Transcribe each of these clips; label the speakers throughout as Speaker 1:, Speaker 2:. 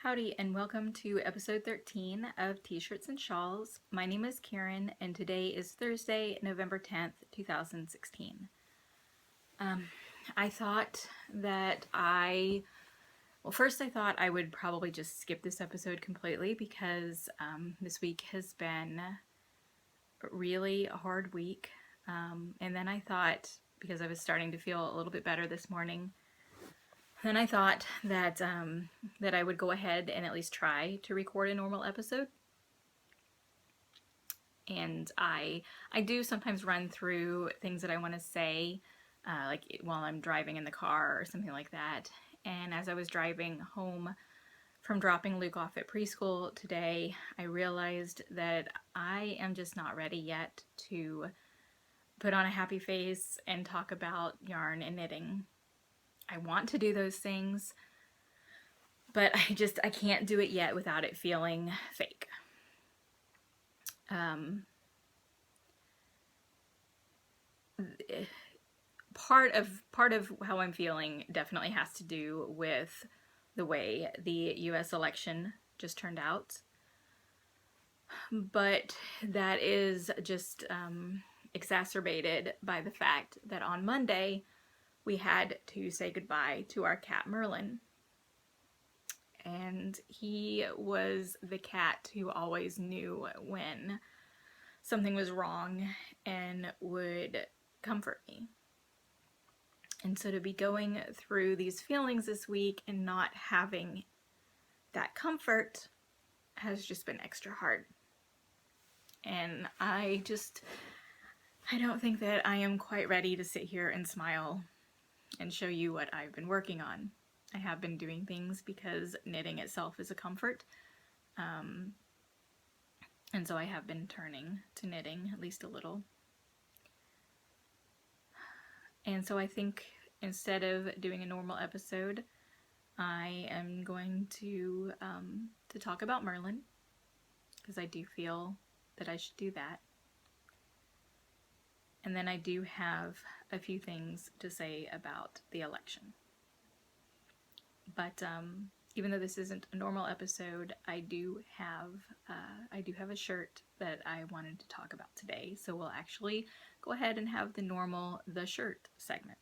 Speaker 1: Howdy, and welcome to episode 13 of T-Shirts and Shawls. My name is Karen, and today is Thursday, November 10th, 2016. I thought that first I thought I would probably just skip this episode completely because this week has been a really hard week. And then I thought, because I was starting to feel a little bit better this morning, then I thought that that I would go ahead and at least try to record a normal episode. And I do sometimes run through things that I want to say, like while I'm driving in the car or something like that. And as I was driving home from dropping Luke off at preschool today, I realized that I am just not ready yet to put on a happy face and talk about yarn and knitting. I want to do those things, but I can't do it yet without it feeling fake. Part of how I'm feeling definitely has to do with the way the US election just turned out. But that is just exacerbated by the fact that on Monday, we had to say goodbye to our cat Merlin. And he was the cat who always knew when something was wrong and would comfort me. And so to be going through these feelings this week and not having that comfort has just been extra hard. And I don't think that I am quite ready to sit here and smile and show you what I've been working on. I have been doing things because knitting itself is a comfort. And so I have been turning to knitting at least a little. And so I think instead of doing a normal episode, I am going to talk about Merlin, because I do feel that I should do that. And then I do have a few things to say about the election. But even though this isn't a normal episode, I do have a shirt that I wanted to talk about today. So we'll actually go ahead and have the shirt segment.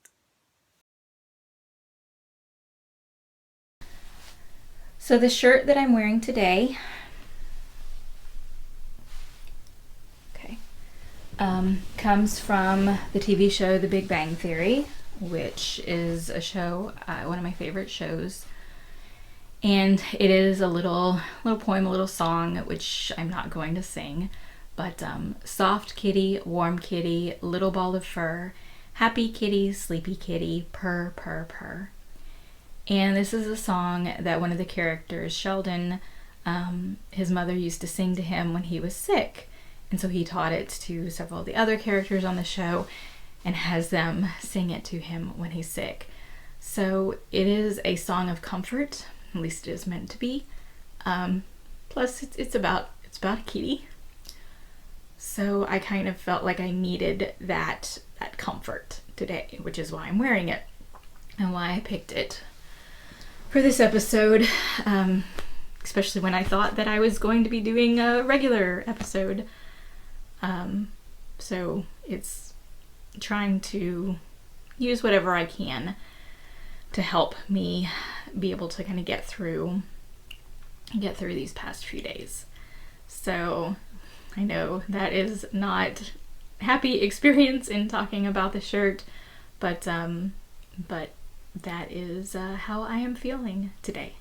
Speaker 1: So the shirt that I'm wearing today, comes from the TV show The Big Bang Theory, which is a show, one of my favorite shows. And it is a little poem, a little song, which I'm not going to sing. But soft kitty, warm kitty, little ball of fur, happy kitty, sleepy kitty, purr, purr, purr. And this is a song that one of the characters, Sheldon, his mother used to sing to him when he was sick. And so he taught it to several of the other characters on the show and has them sing it to him when he's sick. So it is a song of comfort, at least it is meant to be. Plus it's about a kitty. So I kind of felt like I needed that comfort today, which is why I'm wearing it and why I picked it for this episode, especially when I thought that I was going to be doing a regular episode. So it's trying to use whatever I can to help me be able to kind of get through these past few days. So I know that is not a happy experience in talking about the shirt, but that is how I am feeling today.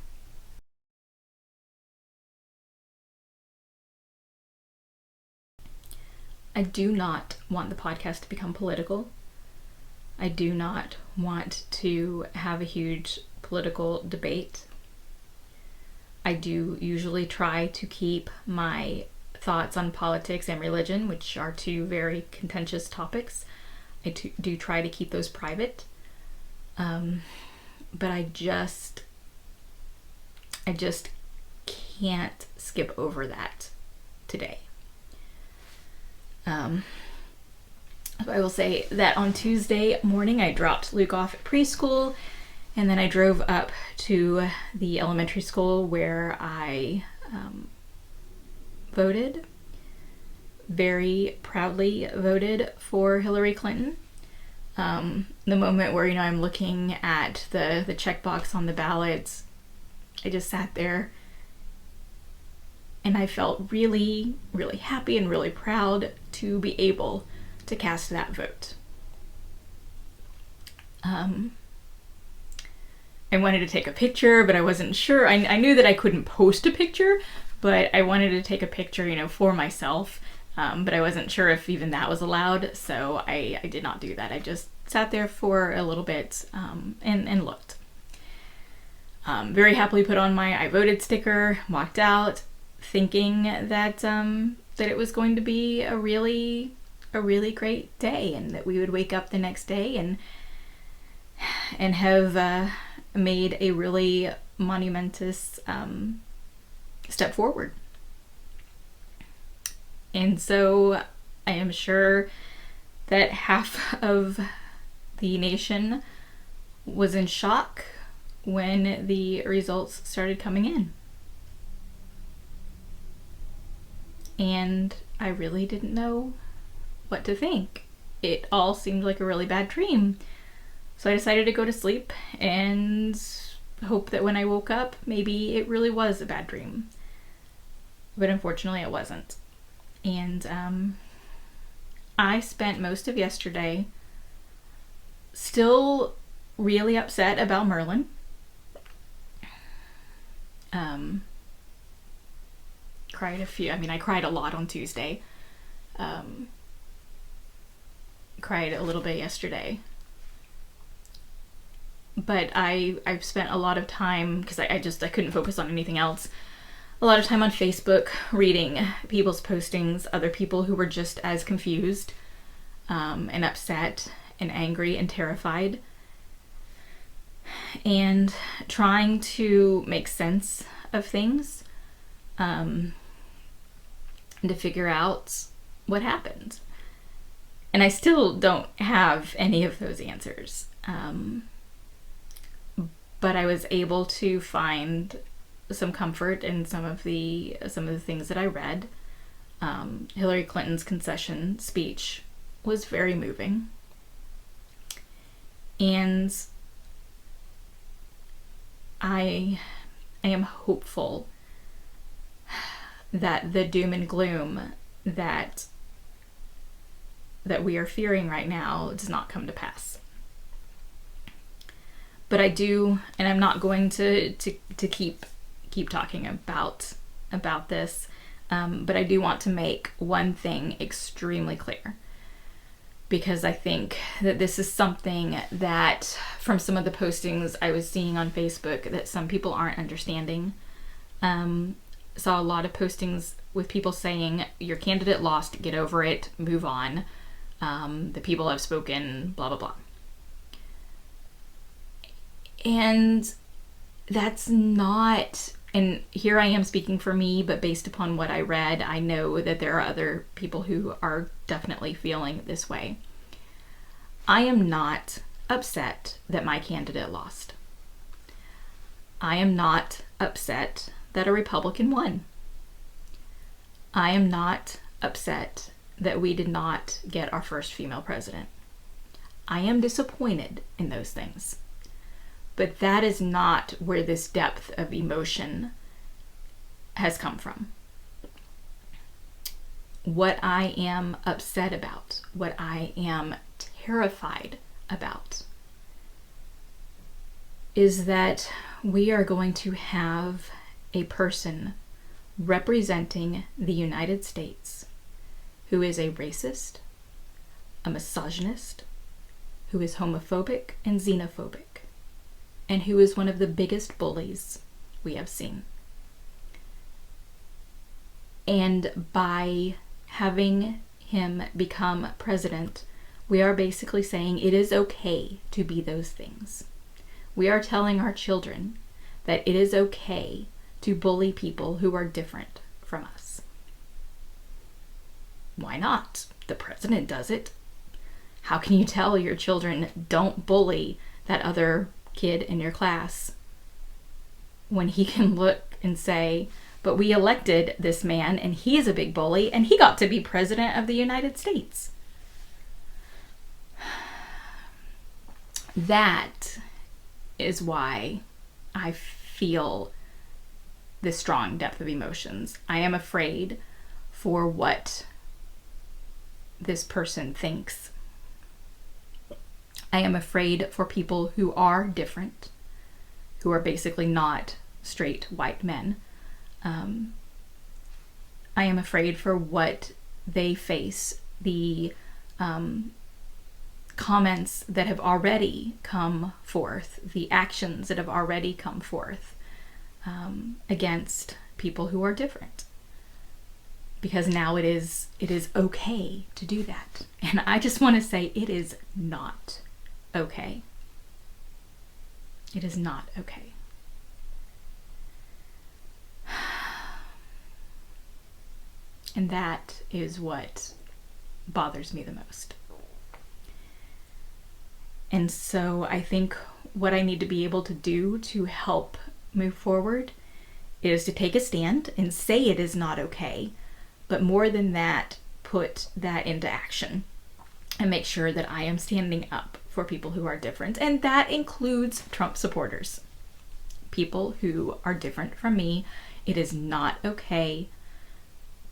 Speaker 1: I do not want the podcast to become political. I do not want to have a huge political debate. I do usually try to keep my thoughts on politics and religion, which are two very contentious topics. I do try to keep those private. But I just can't skip over that today. I will say that on Tuesday morning I dropped Luke off at preschool, And then I drove up to the elementary school where I voted, very proudly voted for Hillary Clinton. The moment where, I'm looking at the checkbox on the ballots, I just sat there and I felt really, really happy and really proud to be able to cast that vote. I wanted to take a picture, but I wasn't sure. I knew that I couldn't post a picture, but I wanted to take a picture, for myself. But I wasn't sure if even that was allowed, so I did not do that. I just sat there for a little bit and looked. Very happily put on my I voted sticker, walked out, thinking that that it was going to be a really great day, and that we would wake up the next day and have made a really monumentous step forward. And so I am sure that half of the nation was in shock when the results started coming in. And I really didn't know what to think. It all seemed like a really bad dream. So I decided to go to sleep and hope that when I woke up, maybe it really was a bad dream. But unfortunately, it wasn't. And I spent most of yesterday still really upset about Merlin. I cried a lot on Tuesday. Cried a little bit yesterday. But I've spent a lot of time, because I couldn't focus on anything else, a lot of time on Facebook reading people's postings, other people who were just as confused and upset and angry and terrified, and trying to make sense of things and to figure out what happened. And I still don't have any of those answers. But I was able to find some comfort in some of the things that I read. Hillary Clinton's concession speech was very moving. And I am hopeful that the doom and gloom that we are fearing right now does not come to pass. But I do, and I'm not going to keep talking about this, but I do want to make one thing extremely clear, because I think that this is something that, from some of the postings I was seeing on Facebook, that some people aren't understanding. Saw a lot of postings with people saying, your candidate lost, get over it, move on. The people have spoken, blah, blah, blah. And that's not, and here I am speaking for me, but based upon what I read, I know that there are other people who are definitely feeling this way. I am not upset that my candidate lost. I am not upset that a Republican won. I am not upset that we did not get our first female president. I am disappointed in those things. But that is not where this depth of emotion has come from. What I am upset about, what I am terrified about, is that we are going to have a person representing the United States who is a racist, a misogynist, who is homophobic and xenophobic, and who is one of the biggest bullies we have seen. And by having him become president, we are basically saying it is okay to be those things. We are telling our children that it is okay to bully people who are different from us. Why not? The president does it. How can you tell your children don't bully that other kid in your class when he can look and say, but we elected this man and he's a big bully and he got to be president of the United States? That is why I feel this strong depth of emotions. I am afraid for what this person thinks. I am afraid for people who are different, who are basically not straight white men. I am afraid for what they face, the comments that have already come forth, the actions that have already come forth against people who are different. Because now it is okay to do that. And I just want to say it is not okay. It is not okay. And that is what bothers me the most. And so I think what I need to be able to do to help move forward is to take a stand and say it is not okay, but more than that, put that into action and make sure that I am standing up for people who are different. And that includes Trump supporters, people who are different from me. It is not okay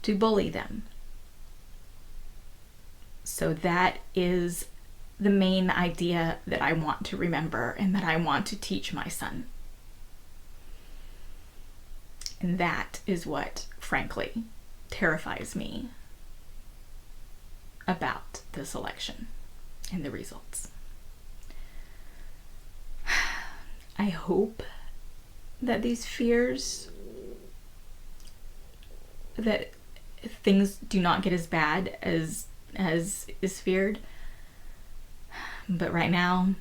Speaker 1: to bully them. So that is the main idea that I want to remember and that I want to teach my son. And that is what, frankly, terrifies me about this election and the results. I hope that these fears, that things do not get as bad as is feared. But right now,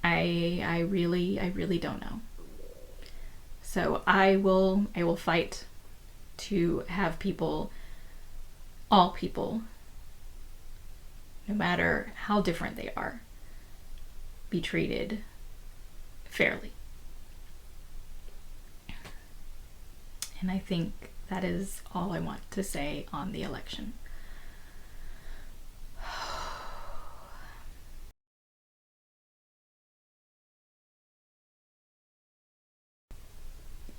Speaker 1: I really don't know. So I will fight to have people, all people, no matter how different they are, be treated fairly. And I think that is all I want to say on the election.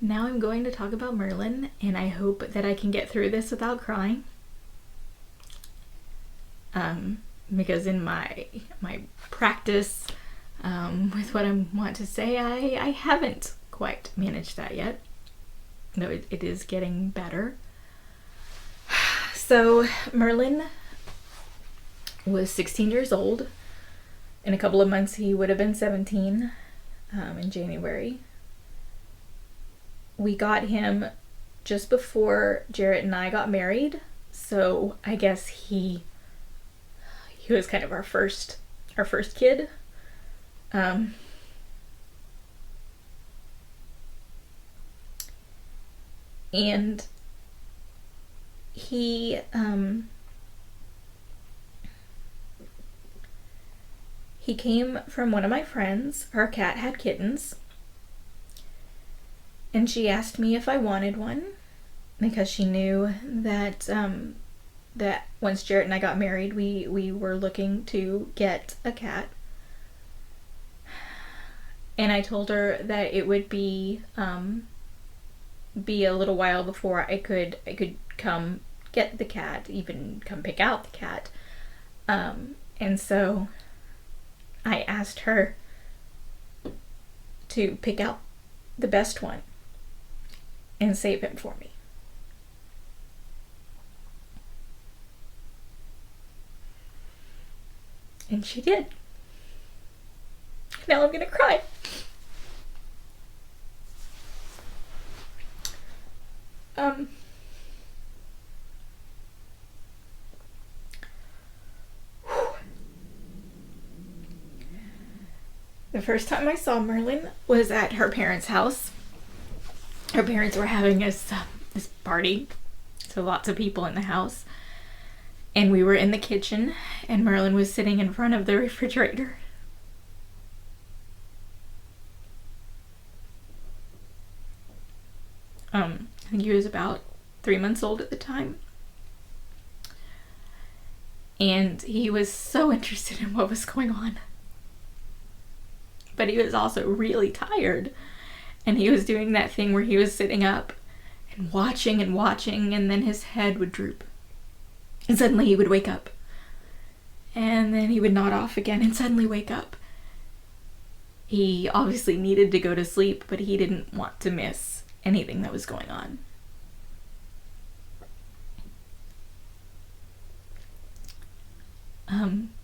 Speaker 1: Now I'm going to talk about Merlin, and I hope that I can get through this without crying. Because in my practice with what I want to say, I haven't quite managed that yet. No, it is getting better. So Merlin was 16 years old. In a couple of months he would have been 17 in January. We got him just before Jarrett and I got married, so I guess he was kind of our first kid. And he came from one of my friends. Her cat had kittens. And she asked me if I wanted one because she knew that that once Jarrett and I got married, we were looking to get a cat. And I told her that it would be a little while before I could come get the cat, even come pick out the cat. And so I asked her to pick out the best one and save him for me. And she did. Now I'm gonna cry. The first time I saw Merlin was at her parents' house. Her parents were having this party, so lots of people in the house. And we were in the kitchen, and Merlin was sitting in front of the refrigerator. I think he was about 3 months old at the time. And he was so interested in what was going on. But he was also really tired. And he was doing that thing where he was sitting up and watching, and then his head would droop. And suddenly he would wake up. And then he would nod off again and suddenly wake up. He obviously needed to go to sleep, but he didn't want to miss anything that was going on.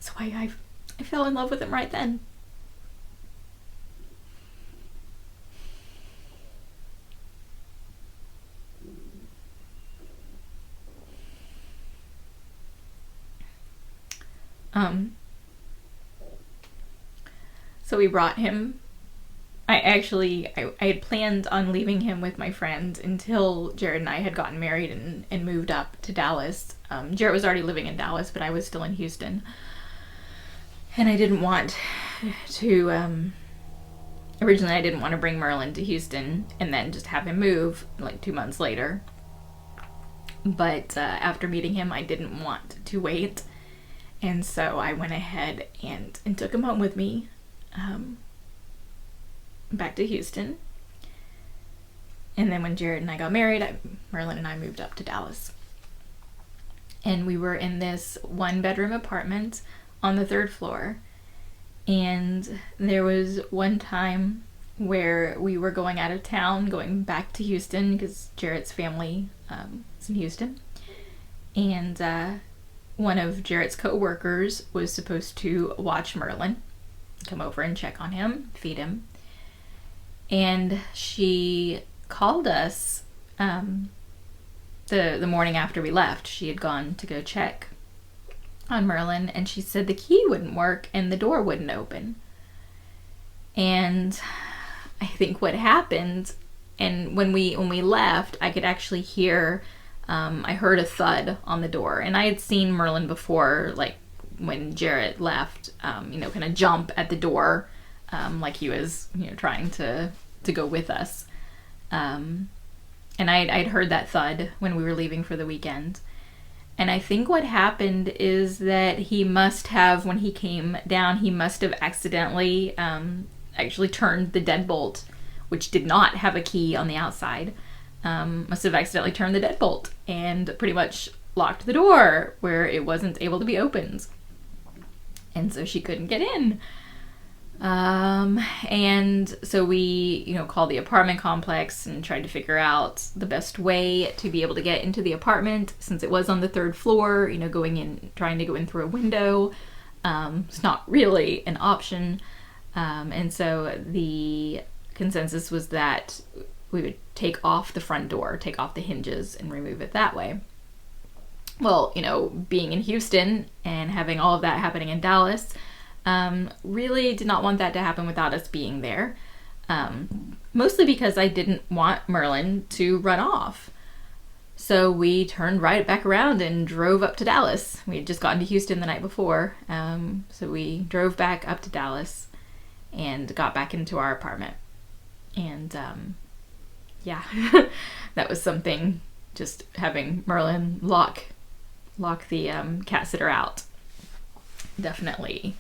Speaker 1: So I fell in love with him right then. So we brought him. I had planned on leaving him with my friend until Jared and I had gotten married and moved up to Dallas. Jared was already living in Dallas, but I was still in Houston. And I didn't want to, originally I didn't want to bring Merlin to Houston and then just have him move like 2 months later. But after meeting him, I didn't want to wait. And so I went ahead and took him home with me. Back to Houston. And then when Jared and I got married, Merlin and I moved up to Dallas. And we were in this 1-bedroom apartment on the 3rd floor. And there was one time where we were going out of town, going back to Houston, because Jared's family is in Houston. And one of Jared's co-workers was supposed to watch Merlin, come over and check on him, feed him. And she called us the morning after we left. She had gone to go check on Merlin, and she said the key wouldn't work and the door wouldn't open. And I think what happened, and when we left, I could actually hear, I heard a thud on the door. And I had seen Merlin before, like when Jared left, kind of jump at the door, like he was, trying to go with us. And I'd heard that thud when we were leaving for the weekend. And I think what happened is that he must have, when he came down, he must have accidentally actually turned the deadbolt, which did not have a key on the outside. Must have accidentally turned the deadbolt and pretty much locked the door where it wasn't able to be opened. And so she couldn't get in. And so we, called the apartment complex and tried to figure out the best way to be able to get into the apartment, since it was on the 3rd floor, trying to go in through a window. It's not really an option. And so the consensus was that we would take off the front door, take off the hinges and remove it that way. Well, being in Houston and having all of that happening in Dallas, really did not want that to happen without us being there. Mostly because I didn't want Merlin to run off. So we turned right back around and drove up to Dallas. We had just gotten to Houston the night before. So we drove back up to Dallas and got back into our apartment. And yeah, that was something, just having Merlin lock the cat sitter out. Definitely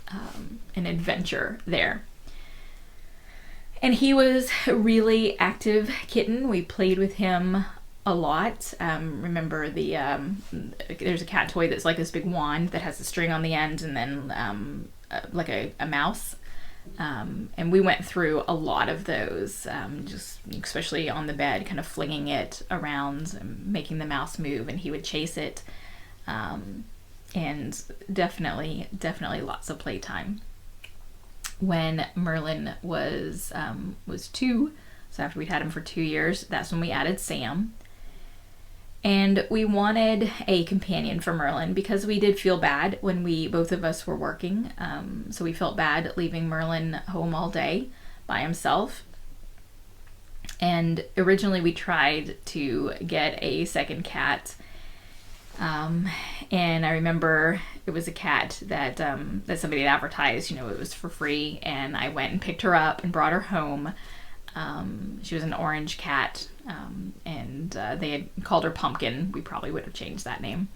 Speaker 1: an adventure there. And he was a really active kitten. We played with him a lot. Remember there's a cat toy that's like this big wand that has a string on the end, and then like a mouse. And we went through a lot of those, just especially on the bed, kind of flinging it around and making the mouse move, and he would chase it. And definitely lots of playtime. When Merlin was 2, so after we'd had him for 2 years, that's when we added Sam. And we wanted a companion for Merlin because we did feel bad when both of us were working. So we felt bad leaving Merlin home all day by himself. And originally we tried to get a second cat. And I remember it was a cat that somebody had advertised, it was for free, and I went and picked her up and brought her home. She was an orange cat, and they had called her Pumpkin. We probably would have changed that name.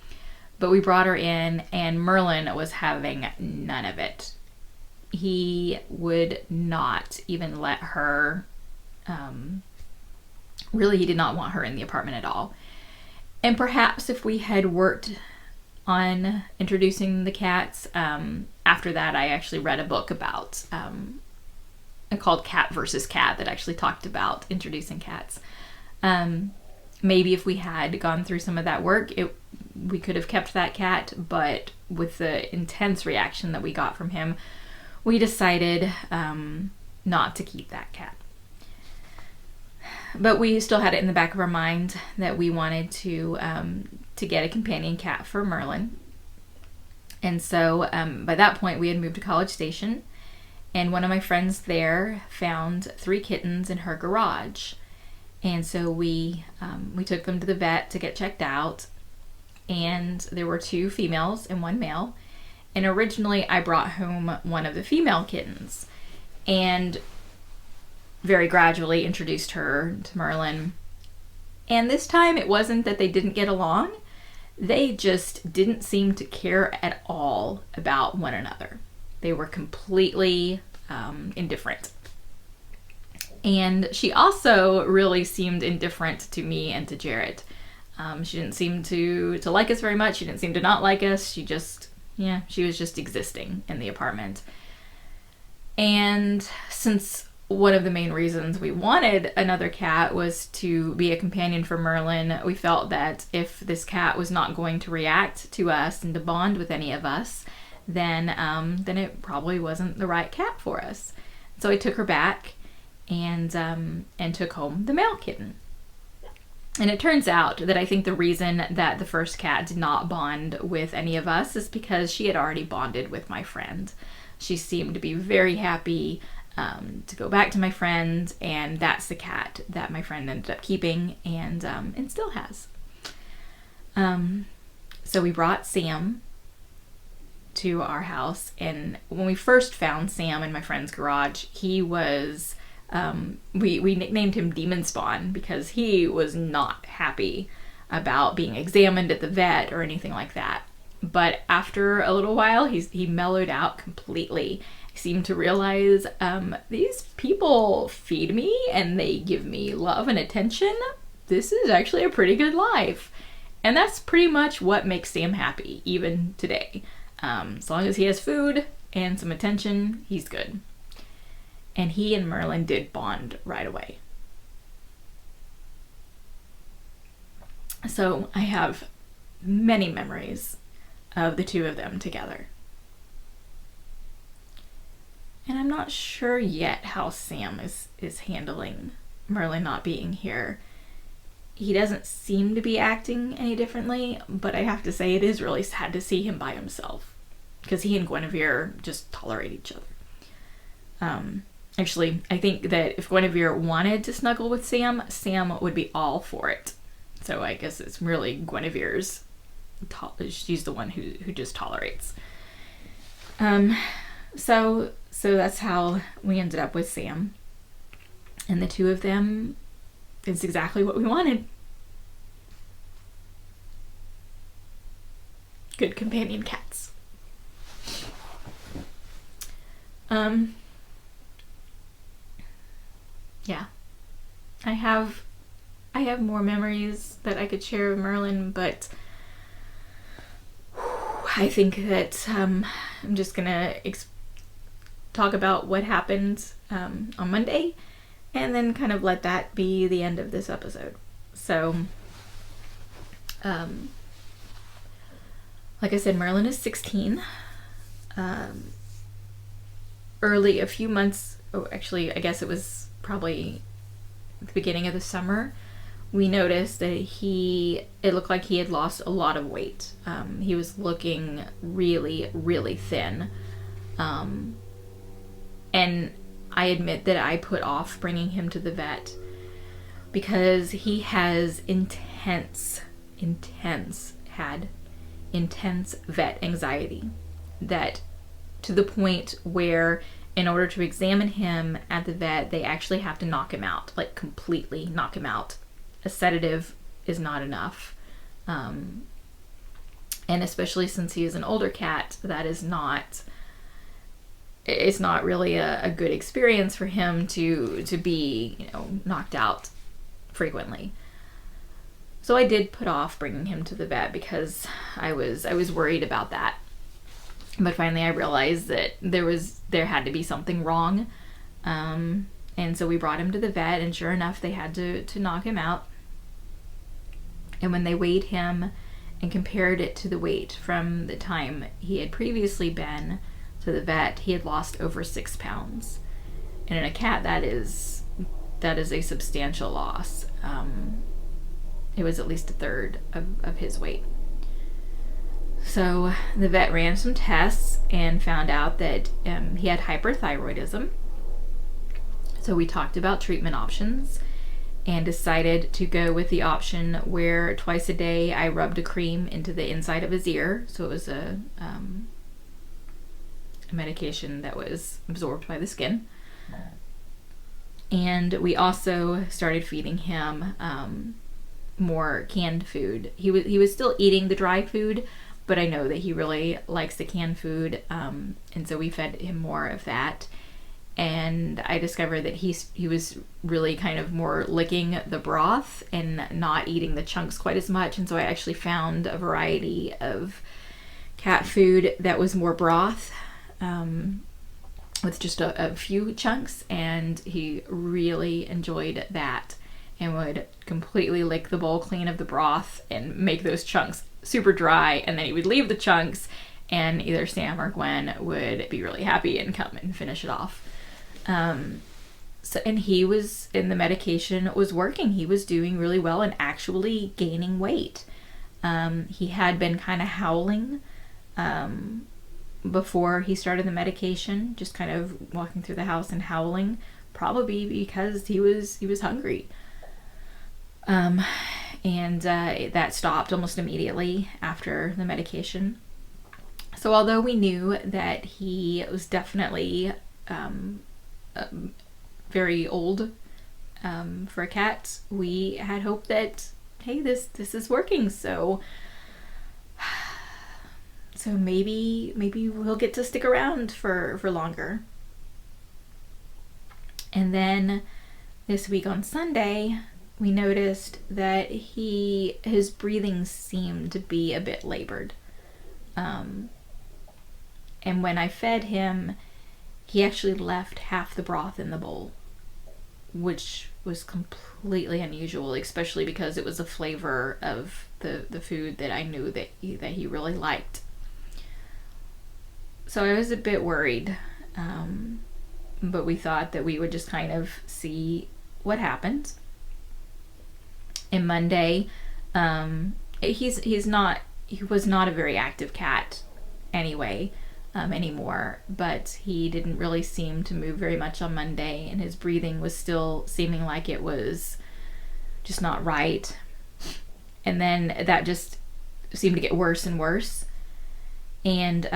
Speaker 1: But we brought her in, and Merlin was having none of it. He would not even let her, really, he did not want her in the apartment at all. And perhaps if we had worked on introducing the cats, after that I actually read a book about, called Cat versus Cat, that actually talked about introducing cats. Maybe if we had gone through some of that work, we could have kept that cat, but with the intense reaction that we got from him, we decided not to keep that cat. But we still had it in the back of our mind that we wanted to get a companion cat for Merlin. And so by that point we had moved to College Station, and one of my friends there found 3 kittens in her garage. And so we took them to the vet to get checked out, and there were 2 females and 1 male. And originally I brought home one of the female kittens, and very gradually introduced her to Merlin. And this time it wasn't that they didn't get along, they just didn't seem to care at all about one another. They were completely indifferent. And she also really seemed indifferent to me and to Jarrett. She didn't seem to like us very much. She didn't seem to not like us. She was just existing in the apartment. And since one of the main reasons we wanted another cat was to be a companion for Merlin, we felt that if this cat was not going to react to us and to bond with any of us, then it probably wasn't the right cat for us. So I took her back and took home the male kitten. And it turns out that I think the reason that the first cat did not bond with any of us is because she had already bonded with my friend. She seemed to be very happy to go back to my friend, and that's the cat that my friend ended up keeping and still has. So we brought Sam to our house, and when we first found Sam in my friend's garage, he was we nicknamed him Demon Spawn because he was not happy about being examined at the vet or anything like that. But after a little while, he mellowed out completely. He seemed to realize, these people feed me and they give me love and attention. This is actually a pretty good life. And that's pretty much what makes Sam happy, even today. As long as he has food and some attention, he's good. And he and Merlin did bond right away. So I have many memories of the 2 of them together. And I'm not sure yet how Sam is handling Merlin not being here. He doesn't seem to be acting any differently, but I have to say it is really sad to see him by himself, because he and Guinevere just tolerate each other. Actually, I think that if Guinevere wanted to snuggle with Sam, Sam would be all for it. So I guess it's really Guinevere's, she's the one who just tolerates. So that's how we ended up with Sam. And the 2 of them is exactly what we wanted. Good companion cats. Yeah. I have more memories that I could share of Merlin, but I think that I'm just gonna talk about what happened on Monday, and then kind of let that be the end of this episode. So, like I said, Merlin is 16. A few months, actually, I guess it was probably the beginning of the summer, we noticed that it looked like he had lost a lot of weight. He was looking really, really thin. And I admit that I put off bringing him to the vet because he has intense vet anxiety, that to the point where in order to examine him at the vet, they actually have to knock him out, like completely knock him out. A sedative is not enough. And especially since he is an older cat, that is not, it's not really a good experience for him to be, you know, knocked out frequently. So I did put off bringing him to the vet because I was worried about that. But finally I realized that there had to be something wrong. And so we brought him to the vet, and sure enough, they had to knock him out. And when they weighed him and compared it to the weight from the time he had previously been to the vet, he had lost over 6 pounds. And in a cat, that is a substantial loss. It was at least a third of his weight. So the vet ran some tests and found out that he had hyperthyroidism. So we talked about treatment options and decided to go with the option where twice a day I rubbed a cream into the inside of his ear. So it was a medication that was absorbed by the skin. And we also started feeding him more canned food. He was still eating the dry food, but I know that he really likes the canned food, and so we fed him more of that. And I discovered that he was really kind of more licking the broth and not eating the chunks quite as much. And so I actually found a variety of cat food that was more broth, with just a few chunks, and he really enjoyed that and would completely lick the bowl clean of the broth and make those chunks super dry, and then he would leave the chunks, and either Sam or Gwen would be really happy and come and finish it off. And he was, and the medication was working. He was doing really well and actually gaining weight. He had been kind of howling before he started the medication, just kind of walking through the house and howling, probably because he was hungry. And that stopped almost immediately after the medication. So although we knew that he was definitely very old for a cat, we had hope that, hey, this is working. So maybe we'll get to stick around for longer. And then this week on Sunday, we noticed that his breathing seemed to be a bit labored. And when I fed him, he actually left half the broth in the bowl, which was completely unusual, especially because it was the flavor of the food that I knew that he really liked. So I was a bit worried, but we thought that we would just kind of see what happened. And Monday, he was not a very active cat anyway, anymore, but he didn't really seem to move very much on Monday, and his breathing was still seeming like it was just not right. And then that just seemed to get worse and worse. And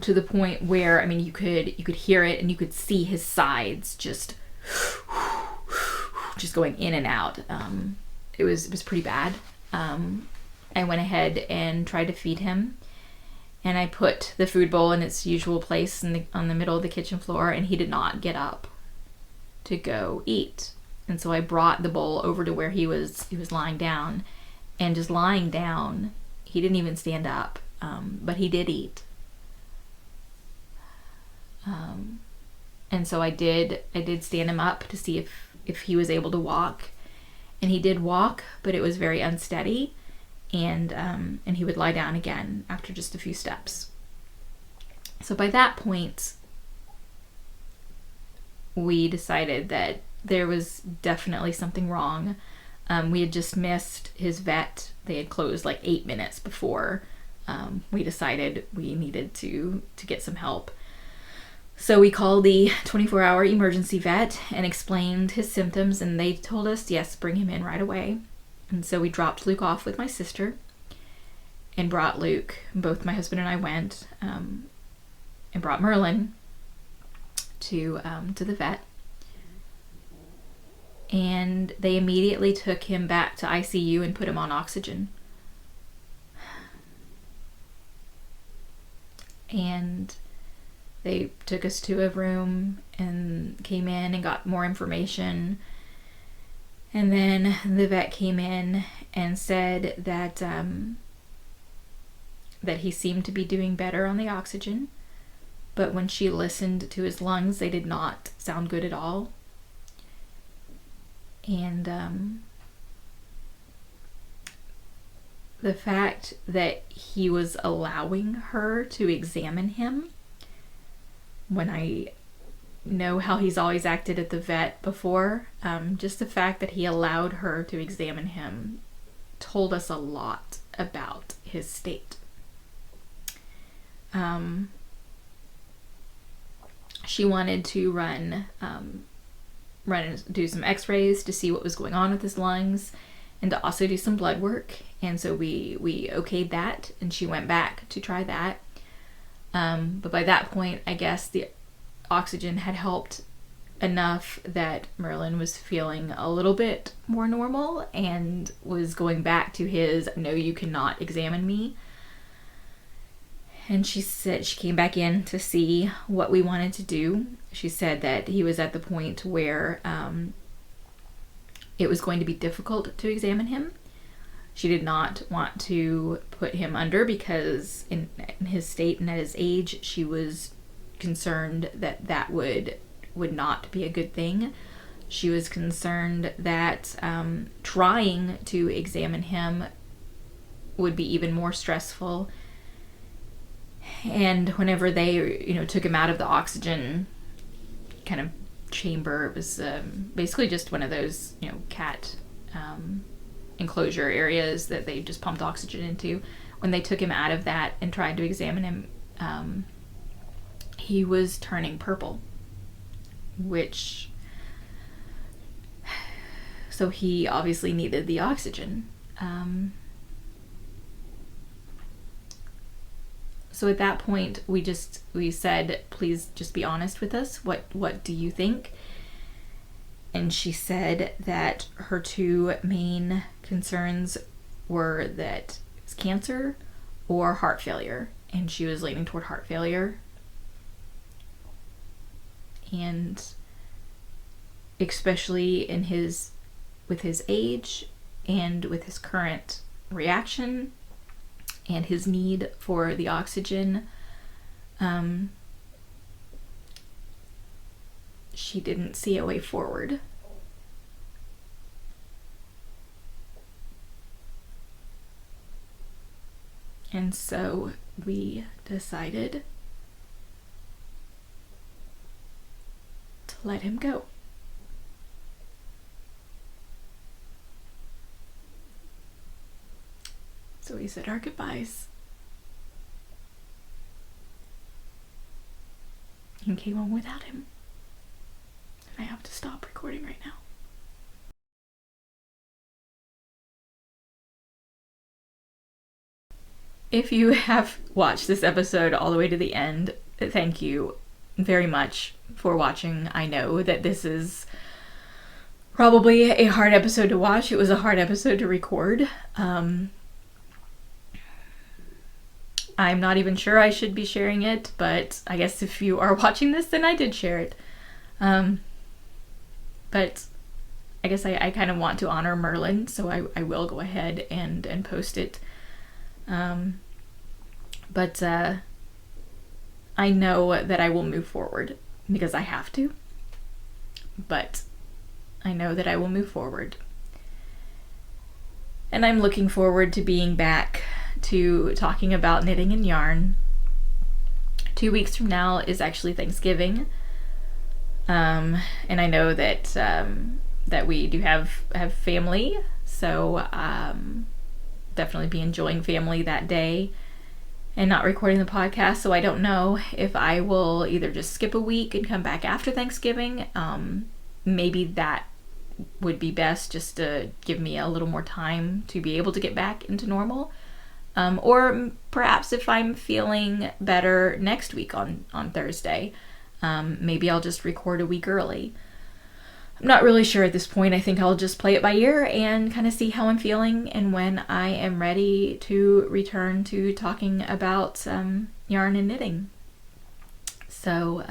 Speaker 1: to the point where, I mean, you could hear it, and you could see his sides just going in and out. It was pretty bad. I went ahead and tried to feed him, and I put the food bowl in its usual place on the middle of the kitchen floor, and he did not get up to go eat. And so I brought the bowl over to where he was lying down, and just lying down, he didn't even stand up, but he did eat. And so I did stand him up to see if he was able to walk, and he did walk, but it was very unsteady, and he would lie down again after just a few steps. So by that point, we decided that there was definitely something wrong. We had just missed his vet. They had closed like 8 minutes before we decided we needed to get some help. So we called the 24-hour emergency vet and explained his symptoms, and they told us, yes, bring him in right away. And so we dropped Luke off with my sister, and brought Luke. Both my husband and I went, and brought Merlin to the vet. And they immediately took him back to ICU and put him on oxygen. And they took us to a room and came in and got more information. And then the vet came in and said that that he seemed to be doing better on the oxygen. But when she listened to his lungs, they did not sound good at all. And the fact that he was allowing her to examine him, when I know how he's always acted at the vet before, just the fact that he allowed her to examine him told us a lot about his state. She wanted to run and do some x-rays to see what was going on with his lungs, and to also do some blood work. And so we okayed that, and she went back to try that. But by that point, I guess the oxygen had helped enough that Merlin was feeling a little bit more normal and was going back to his, no, you cannot examine me. And she said she came back in to see what we wanted to do. She said that he was at the point where it was going to be difficult to examine him. She did not want to put him under because in his state and at his age, she was concerned that that would not be a good thing. She was concerned that trying to examine him would be even more stressful. And whenever they, took him out of the oxygen kind of chamber, it was basically just one of those, cat enclosure areas that they just pumped oxygen into. When they took him out of that and tried to examine him, he was turning purple, so he obviously needed the oxygen. So at that point, we said, please just be honest with us. What do you think? And she said that her two main concerns were that it's cancer or heart failure. And she was leaning toward heart failure. And especially with his age and with his current reaction and his need for the oxygen, she didn't see a way forward. And so we decided to let him go. So we said our goodbyes and came home without him. And I have to stop recording right now. If you have watched this episode all the way to the end, thank you very much for watching. I know that this is probably a hard episode to watch. It was a hard episode to record. I'm not even sure I should be sharing it, but I guess if you are watching this, then I did share it. But I guess I kind of want to honor Merlin, so I will go ahead and post it. But I know that I will move forward because I have to. But I know that I will move forward. And I'm looking forward to being back to talking about knitting and yarn. 2 weeks from now is actually Thanksgiving. And I know that that we do have family, so definitely be enjoying family that day and not recording the podcast. So I don't know if I will either just skip a week and come back after Thanksgiving. Maybe that would be best, just to give me a little more time to be able to get back into normal. Or perhaps if I'm feeling better next week on Thursday, maybe I'll just record a week early. I'm not really sure at this point. I think I'll just play it by ear and kind of see how I'm feeling and when I am ready to return to talking about yarn and knitting. So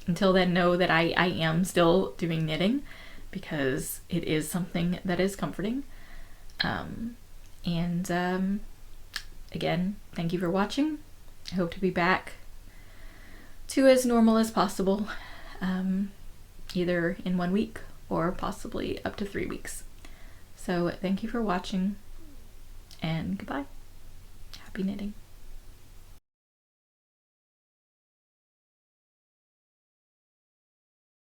Speaker 1: until then, know that I am still doing knitting because it is something that is comforting. Again, thank you for watching. I hope to be back to as normal as possible, either in 1 week or possibly up to 3 weeks. So thank you for watching, and goodbye. Happy knitting.